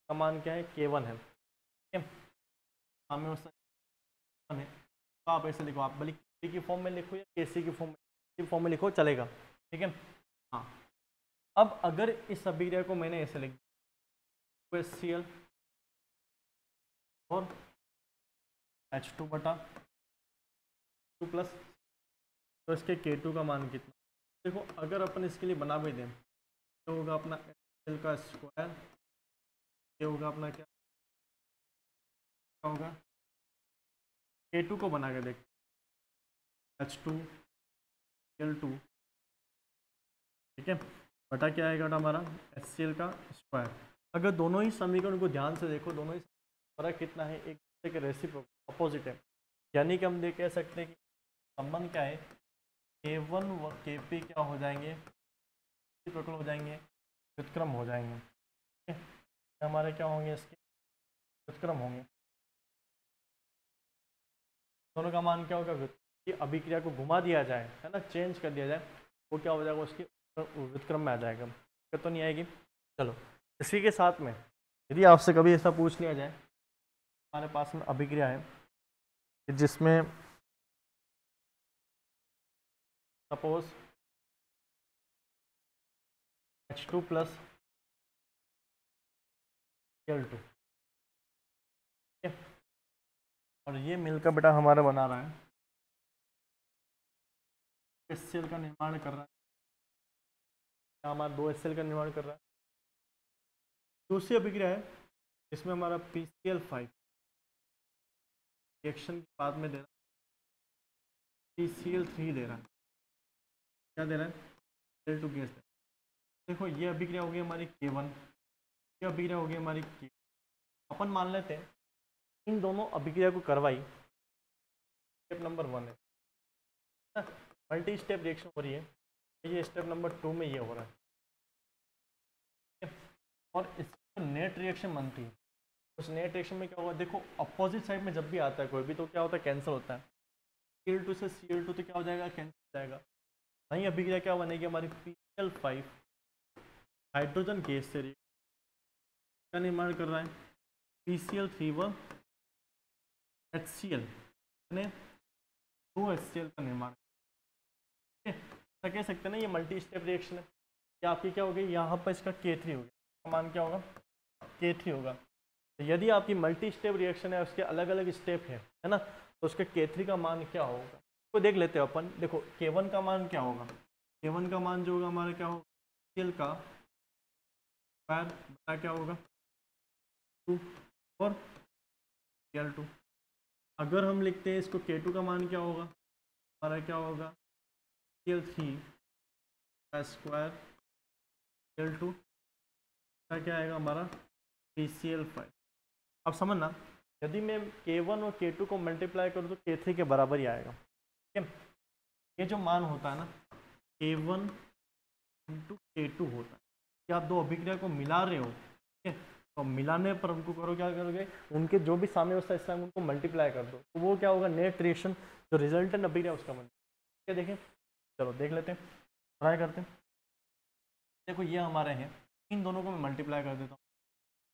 का मान क्या है, K1 है। ठीक है, साम्यावस्था है, तो आप ऐसे लिखो, आप भले K की फॉर्म में लिखो या Kc की फॉर्म में लिखो चलेगा। ठीक है, हाँ अब अगर इस अभिक्रिया को मैंने ऐसे लिख दिया HCl और H2 बटा 2 प्लस, तो इसके K2 का मान कितना, देखो अगर अपन इसके लिए बना भी दें तो होगा अपना HCl का स्क्वायर, ये होगा अपना क्या होगा, K2 को बना के देख, H2Cl2, ठीक है, बटा क्या आएगा हमारा HCl का स्क्वायर। अगर दोनों ही समीकरण को ध्यान से देखो, दोनों ही फर्क कितना है, एक दूसरे के रेसिप्रोकल अपोजिट है, यानी कि हम देख कह सकते हैं कि संबंध क्या है, K1 व Kp क्या हो जाएंगे, रेसिप्रोकल हो जाएंगे, व्युत्क्रम हो जाएंगे, ठीक है, हमारे क्या होंगे, इसके व्युत्क्रम होंगे। दोनों का मान क्या होगा, कि अभिक्रिया को घुमा दिया जाए, है ना, चेंज कर दिया जाए, वो क्या हो जाएगा, उसके व्युत्क्रम में आ जाएगा, दिक्कत तो नहीं आएगी। चलो, इसी के साथ में यदि आपसे कभी ऐसा पूछ लिया जाए, हमारे पास में अभिक्रिया है जिसमें सपोज H2 प्लस Cl2, ठीक है, और ये मिलकर बेटा हमारा बना रहा है HCl का निर्माण कर रहा है, हमारा 2 HCl का निर्माण कर रहा है। दूसरी अभिक्रिया है इसमें हमारा PCl5 रिएक्शन के बाद में दे रहा है PCl3 दे रहा है, क्या दे रहा है, Cl2 गैस। देखो ये अभिक्रिया होगी हमारी K1, ये अभिक्रिया होगी हमारी K। अपन मान लेते हैं इन दोनों अभिक्रिया को करवाई, स्टेप नंबर 1 है, मल्टी स्टेप रिएक्शन हो रही है, ये स्टेप नंबर 2 में ये हो रहा है, और इसको नेट रिएक्शन बनती है। उस नेट रिएक्शन में क्या होगा, देखो अपोजिट साइड में जब भी आता है कोई भी, तो क्या होता है, कैंसिल होता है, Cl2 से Cl2 तो क्या हो जाएगा, कैंसिल हो जाएगा। नई अभिक्रिया क्या बनेगी हमारी PCl5 हाइड्रोजन गैस से क्या निर्माण कर रहा है, PCl3 व HCl, 2 HCl का निर्माण, ठीक है, ऐसा कह सकते हैं ना, ये मल्टी स्टेप रिएक्शन है। ये आपकी क्या होगी, यहाँ पर इसका K3 हो गया, मान क्या होगा, K3 होगा। तो यदि आपकी मल्टी स्टेप रिएक्शन है, उसके अलग अलग स्टेप है ना, तो उसके K3 का मान क्या होगा, तो देख लेते हैं अपन। देखो K1 का मान क्या होगा, K1 का मान जो होगा हमारा क्या होगा, HCl का स्क्वायर बटा क्या होगा 2 और Cl2। अगर हम लिखते हैं इसको K2 का मान क्या होगा, हमारा क्या होगा Cl3 का स्क्वायर Cl2 का क्या आएगा हमारा PCl5। अब समझना, यदि मैं K1 और K2 को मल्टीप्लाई करूँ तो K3 के बराबर ही आएगा, ठीक है। ये जो मान होता है ना K1 इंटू K2 होता है, कि आप दो अभिक्रिया को मिला रहे हो, ठीक है, तो मिलाने पर उनको करो, क्या करोगे, उनके जो भी साम्यावस्था स्थान उनको मल्टीप्लाई कर दो, तो वो क्या होगा, नेट रिएक्शन जो रिजल्टेंट अभिक्रिया उसका मन, ठीक है। देखें, चलो देख लेते हैं, ट्राई करते हैं। देखो ये हमारे हैं, इन दोनों को मैं मल्टीप्लाई कर देता हूँ,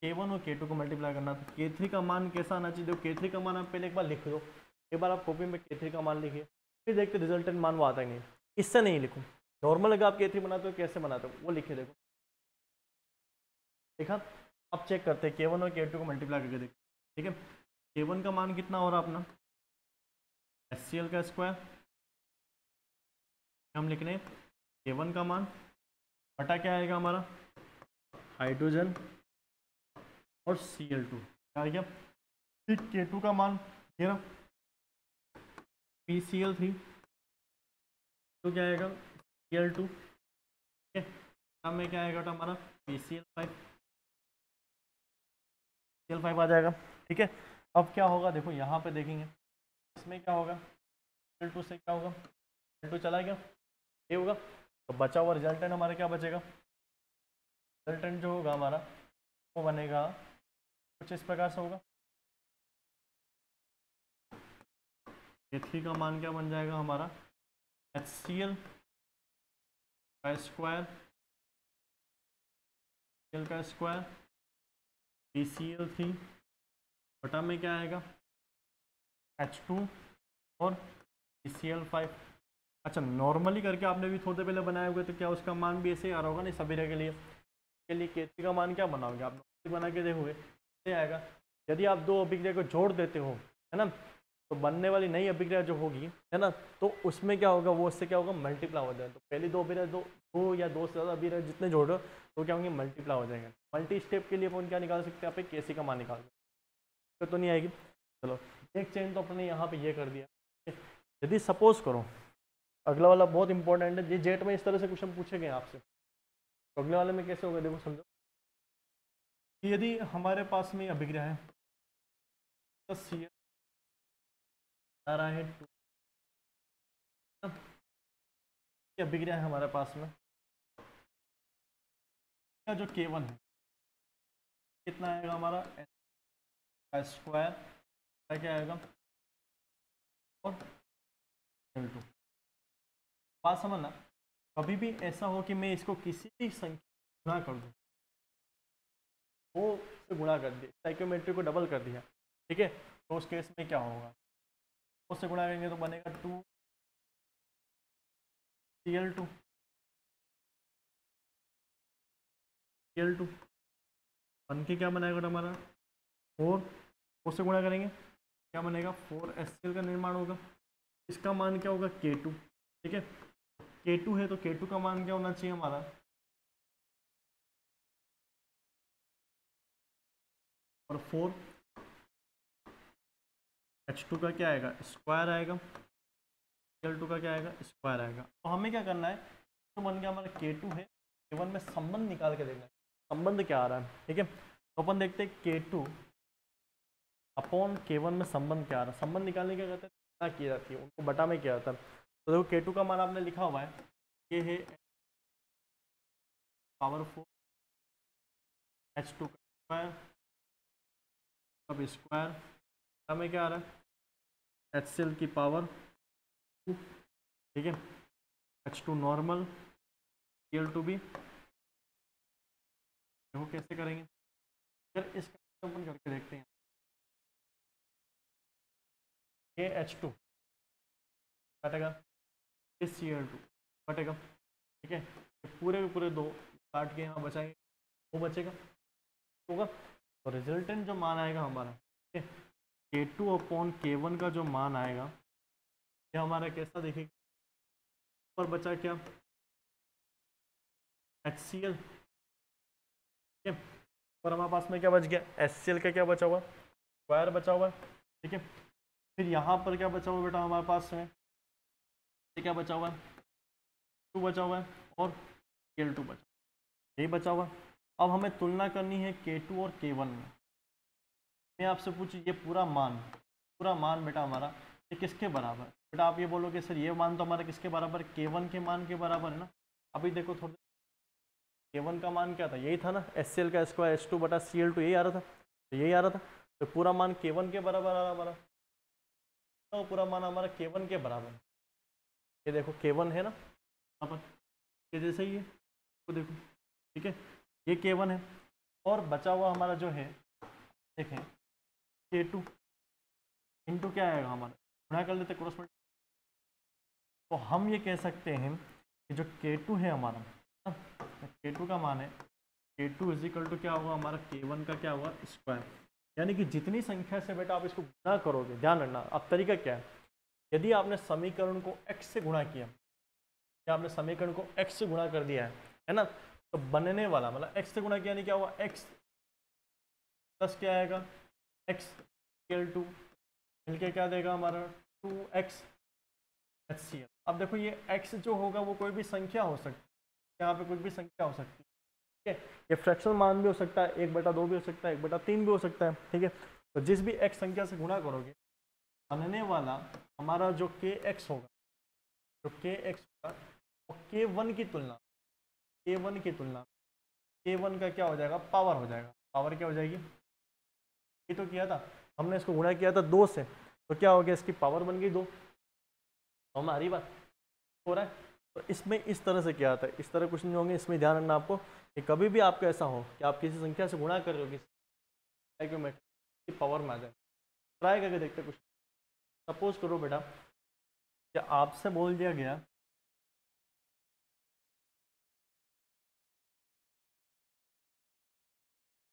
K1 और K2 को मल्टीप्लाई करना, तो K3 का मान कैसा आना चाहिए, देखो K3 का मान आप पहले एक बार लिख दो, एक बार आप कॉपी में K3 का मान लिखिए, फिर देखते रिजल्टेंट मान वो आता ही नहीं, इससे नहीं लिखूँ, नॉर्मल अगर आप K3 बनाते हो कैसे बनाते हो वो लिखिए। देखो देखा, अब चेक करते हैं K1 और K2 को मल्टीप्लाई करके देखते, ठीक है। K1 का मान कितना हो रहा अपना, HCl का स्क्वायर, हम लिख रहे हैं K1 का मान बटा क्या आएगा हमारा, हाइड्रोजन और Cl2 क्या आ गया, फिर K2 का मान ये ना PCl3, तो क्या आएगा Cl2, ठीक है, में क्या आएगा हमारा PCl5 आ जाएगा, ठीक है। अब क्या होगा, देखो यहाँ पे देखेंगे इसमें क्या होगा, Cl2 से क्या होगा, Cl2 चला गया, ये होगा, तो बचा हुआ रिजल्टेंट हमारा क्या बचेगा, रिजल्टेंट जो होगा हमारा वो बनेगा कुछ इस प्रकार से होगा, K3 का मान क्या बन जाएगा हमारा, HCl का स्क्वायर, Cl का स्क्वायर PCl3 बटा में क्या आएगा H2 और PCl5। अच्छा, नॉर्मली करके आपने भी थोड़े पहले बनाए हुए, तो क्या उसका मान भी ऐसे ही आ रहा होगा, नहीं सभी के लिए K3 का मान क्या बनाओगे आप, बना के देखोगे ऐसे आएगा। यदि आप दो अभिक्रिया को जोड़ देते हो, है ना, तो बनने वाली नई अभिक्रिया जो होगी, है ना, तो उसमें क्या होगा, वो उससे क्या होगा, मल्टीप्लाई हो जाए। तो पहली दो अभिक्रिया दो या दो से ज़्यादा अभिक्रिया जितने जोड़ो, तो क्या होंगे, मल्टीप्लाई हो जाएंगे। मल्टी स्टेप के लिए अपन क्या निकाल सकते हैं, यहाँ पे केसी का मान निकाल सकते, तो नहीं आएगी। चलो एक चेन तो अपने यहाँ पे ये कर दिया। यदि सपोज करो, अगला वाला बहुत इंपॉर्टेंट है, ये जेट में इस तरह से क्वेश्चन पूछे गए आपसे, तो अगले वाले में कैसे होगा देखो समझो। यदि हमारे पास में अभिक्रिया है तो सी आ रहा है 2, अभिक्रिया है हमारे पास में, जो K1 है कितना आएगा हमारा, एस स्क्वायर क्या आएगा, और L2। बात समझना, कभी भी ऐसा हो कि मैं इसको किसी भी संख्या गुणा कर दूं, वो से गुणा कर दिया, साइकोमेट्री को डबल कर दिया, ठीक है, तो उस केस में क्या होगा, उससे गुणा करेंगे तो बनेगा 2Cl2 बन के क्या बनाएगा हमारा 4, उससे गुणा करेंगे क्या बनेगा 4HCl का निर्माण होगा। इसका मान क्या होगा K2, ठीक है, K2 है तो K2 का मान क्या होना चाहिए हमारा, और 4H2 का क्या आएगा, स्क्वायर आएगा, Cl2 का क्या आएगा, स्क्वायर आएगा। तो हमें क्या करना है, तो बन गया हमारा K2 है, K1 में संबंध निकाल के देखना है, संबंध क्या आ रहा है, ठीक है। तो अपन देखते हैं K2 अपॉन K1 में संबंध क्या आ रहा है। संबंध निकालने क्या कहते हैं, क्या की जाती है, उनको बटा में किया जाता है। तो देखो K2 का मान आपने लिखा हुआ है, ये है पावर 4 H2 का स्क्वायर, अब स्क्वायर में क्या आ रहा है HCl की पावर 2, ठीक है, H2 नॉर्मल, Cl2 भी। देखो कैसे करेंगे, फिर इसका अपन करके देखते हैं। ये H2 कटेगा, ये Cl2 कटेगा, ठीक है, पूरे के पूरे 2 काट के यहाँ बचाएंगे, वो बचेगा होगा। तो रिजल्टेंट जो मान आएगा हमारा, ठीक है, K2 अपॉन K1 का जो मान आएगा ये हमारा कैसा देखेगा, ऊपर बचा क्या HCl, ठीक है, और हमारे पास में क्या बच गया HCl का क्या बचा हुआ, स्क्वायर बचा हुआ, ठीक है। फिर यहाँ पर क्या बचा हुआ बेटा हमारे पास में, ये क्या बचा हुआ है 2 बचा हुआ है, और Cl2 बचा, यही बचा हुआ। अब हमें तुलना करनी है K2 और K1 में। मैं आपसे पूछूं ये पूरा मान बेटा हमारा ये किसके बराबर है, बेटा आप ये बोलोगे सर ये मान तो हमारा किसके बराबर, K1 के मान के बराबर है ना। अभी देखो थोड़ा, K1 का मान क्या था, यही था ना HCl का स्क्वायर H2 बटा Cl2, यही आ रहा था, तो यही आ रहा था, तो पूरा मान K1 के बराबर आ रहा हमारा, तो पूरा मान हमारा K1 के बराबर। ये देखो K1 है ना यहाँ पर, ये जैसे ही है तो देखो, ठीक है, ये K1 है, और बचा हुआ हमारा जो है देखें K2 इंटू क्या आएगा हमारा, गुणा कर लेते क्रॉस मल्टीप्लाई। तो हम ये कह सकते हैं कि जो K2 है हमारा, K2 का मान है K2 इजिकल टू क्या होगा हमारा K1 का क्या होगा स्क्वायर। यानी कि जितनी संख्या से बेटा आप इसको गुणा करोगे, ध्यान रखना अब तरीका क्या है, यदि आपने समीकरण को x से गुणा किया, या आपने समीकरण को x से गुणा कर दिया है ना, तो बनने वाला मतलब x से गुणा किया नहीं क्या हुआ x प्लस क्या आएगा x Cl2 मिलके क्या देगा हमारा 2x HCl। अब देखो ये x जो होगा वो कोई भी संख्या हो सकती है, यहाँ पे कोई भी संख्या हो सकती है, ठीक है, ये फ्रैक्शनल मान भी हो सकता है, 1/2 भी हो सकता है, 1/3 भी हो सकता है, ठीक है। तो जिस भी x संख्या से गुणा करोगे बनने वाला हमारा जो kx होगा, जो kx होगा वो K1 की तुलना, K1 का क्या हो जाएगा पावर हो जाएगा, पावर क्या हो जाएगी, ये तो किया था हमने, इसको गुणा किया था 2 से, तो क्या हो गया इसकी पावर बन गई 2, तो हमारी बात हो रहा है। तो इसमें इस तरह से क्या आता है, इस तरह कुछ नहीं होंगे, इसमें ध्यान रखना आपको कि कभी भी आपको ऐसा हो कि आप किसी संख्या से गुणा कर रहे हो किसी पावर में आ जाए, ट्राई करके देखते कुछ। सपोज करो बेटा क्या आपसे बोल दिया गया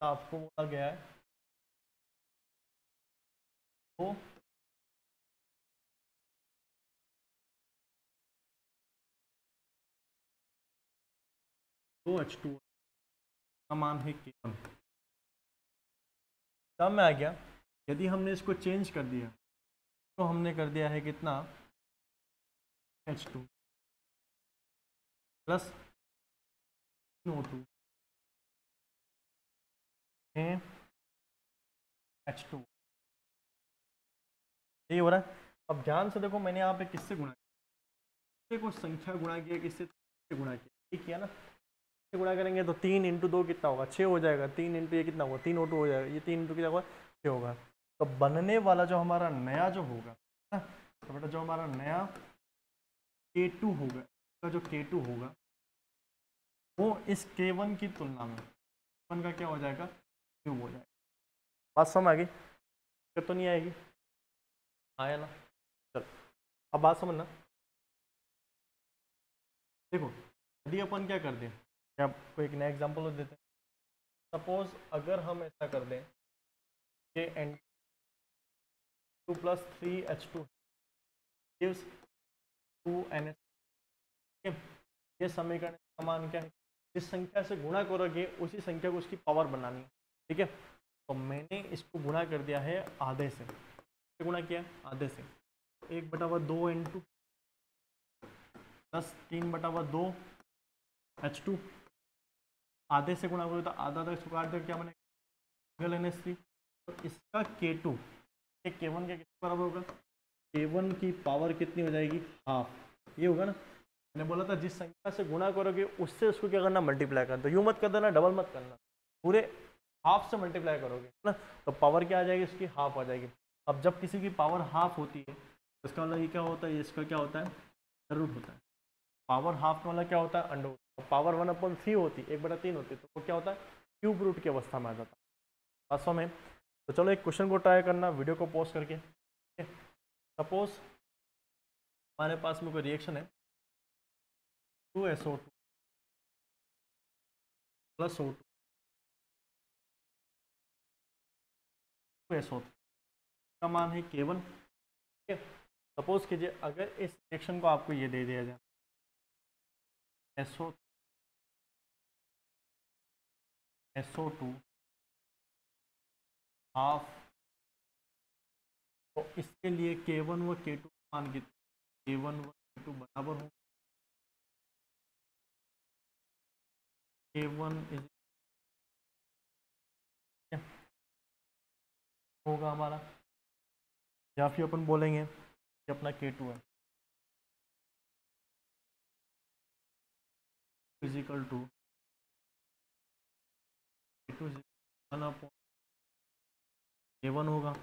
आपको बोला गया है वो 2H2 का मान है K1। तब में आ गया, यदि हमने इसको चेंज कर दिया तो हमने कर दिया है कितना, H2 प्लस O2 है H2। ये हो रहा है। अब ध्यान से देखो, मैंने यहाँ पे किससे गुणा किया, कुछ संख्या गुणा किया, किससे गुणा किया, ठीक किया ना। से गुणा करेंगे तो 3 इंटू 2 कितना होगा, 6 हो जाएगा। 3 इंटू ये कितना होगा, 3 O2 हो जाएगा। ये 3 इंटू कितना होगा, 6 होगा। तो बनने वाला जो हमारा नया जो होगा ना, तो बेटा जो हमारा नया K2 होगा, इसका जो K2 होगा वो इस K1 की तुलना में K1 का क्या हो जाएगा, क्यूब हो जाएगा। बात समझ आ गई, तो नहीं आएगी, आया ना। चलो अब बात समझना। देखो यदि अपन क्या कर दें, आपको एक नया एग्जांपल देते हैं। सपोज अगर हम ऐसा कर दें कि N2 plus 3H2 gives 2NH। ये समीकरण का मान क्या है, जिस संख्या से गुणा करोगे उसी संख्या को उसकी पावर बनानी है, ठीक है। तो मैंने इसको गुणा कर दिया है आधे से, गुणा किया आधे से, तो 1/2 N2 प्लस 3/2 H2, आधे से गुणा करोगे तो आधा तक सुखाड़ दे, क्या बनेगा NH3। तो इसका K2 ये K1 के कितने बराबर होगा, K1 की पावर कितनी हो जाएगी, हाफ। ये होगा ना, मैंने बोला था जिस संख्या से गुणा करोगे उससे उसको क्या करना, मल्टीप्लाई करना। तो यूँ मत कर देना, डबल मत करना, पूरे हाफ से मल्टीप्लाई करोगे ना, तो पावर क्या आ जाएगी, इसकी हाफ आ जाएगी। अब जब किसी की पावर हाफ होती है तो इसका मतलब ये क्या होता है, इसका क्या होता है, रूट होता है। पावर हाफ का मतलब क्या होता है, अंडर रूट। पावर 1/3 होती है, 1/3 होती है, तो वो क्या होता है, क्यूब रूट की अवस्था में आ जाता है वास्तव में। तो चलो एक क्वेश्चन को ट्राई करना, वीडियो को पॉज करके। सपोज हमारे पास में कोई रिएक्शन है, 2SO2 प्लस O2 2SO2 का मान है K1, ठीक है। सपोज कीजिए अगर इस रिएक्शन को आपको ये दे दिया जाए SO2 हाफ, तो इसके लिए K1 व K2 मान कितना, K1 व K2 बराबर हो, K1 होगा हमारा, या फिर अपन बोलेंगे कि अपना K2 है इजिकल टू K2 K1 होगा,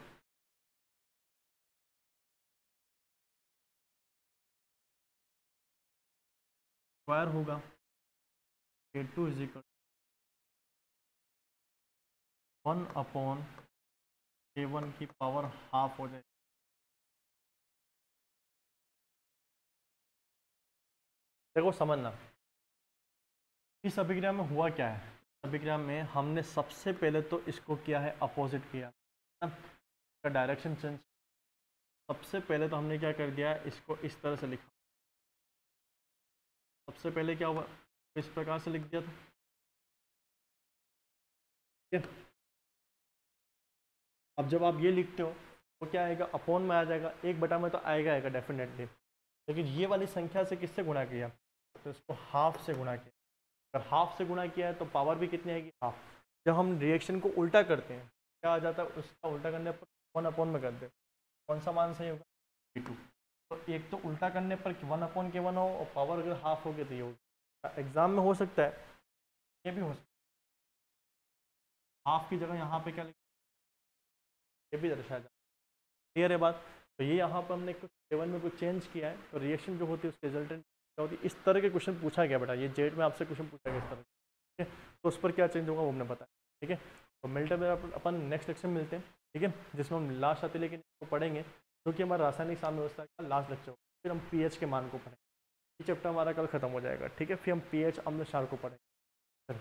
स्क्वायर होगा K2 इजिकल 1/K1 की पावर हाफ हो जाएगी। देखो समझना, इस अभिक्रिया में हुआ क्या है, अभिक्रिया में हमने सबसे पहले तो इसको किया है अपोजिट किया है, इसका डायरेक्शन चेंज। सबसे पहले तो हमने क्या कर दिया, इसको इस तरह से लिखा। सबसे पहले क्या हुआ, इस प्रकार से लिख दिया था, ठीक है। अब जब आप ये लिखते हो तो क्या आएगा, अपॉन में आ जाएगा, 1/, में तो आएगा डेफिनेटली। लेकिन ये वाली संख्या से किससे गुणा किया, तो इसको हाफ से गुणा किया। अगर हाफ से गुणा किया है तो पावर भी कितनी आएगी, हाफ। जब हम रिएक्शन को उल्टा करते हैं क्या आ जाता है, उसका उल्टा करने पर 1/, में कर दे, कौन सा मान सही होगा, K2। तो एक तो उल्टा करने पर 1/K1 हो, और पावर अगर हाफ हो गई तो ये होगी। एग्जाम में हो सकता है, ये भी हो सकता है, हाफ की जगह यहाँ पे क्या लिख, ये भी दर्शाया जाए। क्लियर है बात। तो ये यहाँ पर हमने कुछ लेवल में कुछ चेंज किया है, तो रिएक्शन जो होती है उसके रिजल्टेंट क्या होती है। इस तरह के क्वेश्चन पूछा गया बेटा, ये जेट में आपसे क्वेश्चन पूछा गया इस तरह, ठीक है। तो उस पर क्या चेंज होगा वो हमने बताया, ठीक है। तो मिलते हैं अपन नेक्स्ट लेक्चर में मिलते हैं, ठीक है, जिसमें हम लास्ट आते लेकिन इसको पढ़ेंगे जो कि हमारा रासायनिक साम्य व्यवस्था का लास्ट लेक्चर होगा। फिर हम पीएच के मान को पढ़ेंगे, ये चैप्टर हमारा कल खत्म हो जाएगा, ठीक है। फिर हम पीएच अम्ल क्षार को पढ़ेंगे।